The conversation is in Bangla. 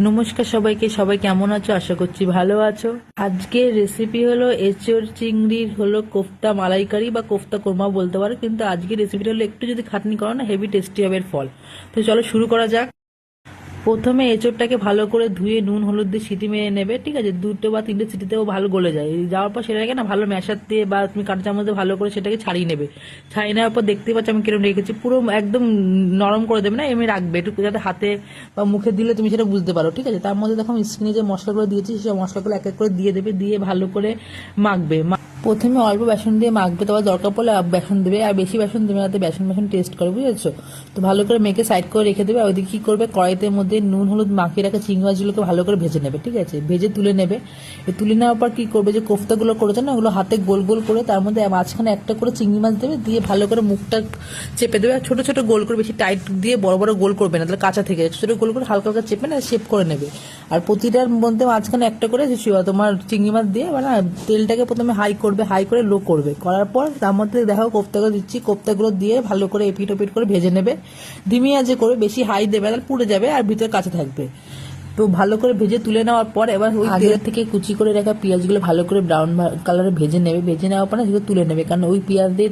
নমস্কার সবাইকে, সবাই কেমন আছো? আশা করছি ভালো আছো। আজকের রেসিপি হলো এঁচোড় চিংড়ির হলো কোফতা মালাইকারি বা কোফতা কোরমা বলতে পারো, কিন্তু আজকের রেসিপিটা হলো একটু যদি খাটনি করো না হেভি টেস্টি হবে এর ফল। তো চলো শুরু করা যাক। প্রথমে এঁচোড়টাকে ভালো করে ধুয়ে নুন হলুদ দিয়ে সিটি মেরে নেবে, ঠিক আছে? 2 বা 3টে সিটিতেও ভালো গলে যায়। যাওয়ার পর সেটাকে না ভালো ম্যাশার দিয়ে বা তুমি কাঁটা চামচ দিয়ে ভালো করে সেটাকে ছাড়িয়ে নেবে। ছাড়িয়ে নেওয়ার পর দেখতে পাচ্ছ আমি কিরকম রেখেছি, পুরো একদম নরম করে দেবে না, এমনি রাখবে একটু যাতে হাতে বা মুখে দিলে তুমি সেটা বুঝতে পারো, ঠিক আছে? তার মধ্যে দেখো আমি স্ক্রিনে যে মশলাগুলো দিয়েছি সেই মশলাগুলো এক এক করে দিয়ে দেবে, দিয়ে ভালো করে মাখবে। প্রথমে অল্প বেসন দিয়ে মাখবে, তারপর দরকার পড়লে বেসন দেবে, আর বেশি বেসন দেবে না, বেসন বেসন টেস্ট করে, বুঝেছো? তো ভালো করে মেখে সাইড করে রেখে দেবে। আর ওইদিকে কি করবে, কড়াইতে মধ্যে নুন হলুদ মাখিয়ে রাখা চিংড়ি মাছগুলোকে ভালো করে ভেজে নেবে, ঠিক আছে? ভেজে তুলে নেবে। তুলে নেওয়ার পর কি করবে, যে কোফতাগুলো করেছে না ওগুলো হাতে গোল গোল করে তার মধ্যে মাঝখানে একটা করে চিংড়ি মাছ দেবে, দিয়ে ভালো করে মুখটা চেপে দেবে। আর ছোট ছোট গোল করে, বেশি টাইট দিয়ে বড় বড় গোল করবে না, তাহলে কাঁচা থেকে ছোট ছোট গোল করে হালকা হালকা চেপে না শেপ করে নেবে। আর প্রতিটার মধ্যে মাঝখানে একটা করে তোমার চিংড়ি মাছ দিয়ে মানে তেলটাকে প্রথমে হাই করবে, হাই করে লো করবে, করার পর তার মধ্যে দেখো কোফতাগুলো দিচ্ছি, কোফতাগুলো দিয়ে ভালো করে এপিট ওপিট করে ভেজে নেবে। ধিমি আঁচে করে, বেশি হাই দেবে তাহলে পুড়ে যাবে আর ভিতরে কাঁচা থাকবে। তো ভালো করে ভেজে তুলে নেওয়ার পর এবার ওই তেলের থেকে কুচি করে রাখা পেঁয়াজগুলো ভালো করে ব্রাউন কালারে ভেজে নেবে। ভেজে নেওয়ার পর না সেগুলো তুলে নেবে, কারণ ওই পেঁয়াজ দিয়ে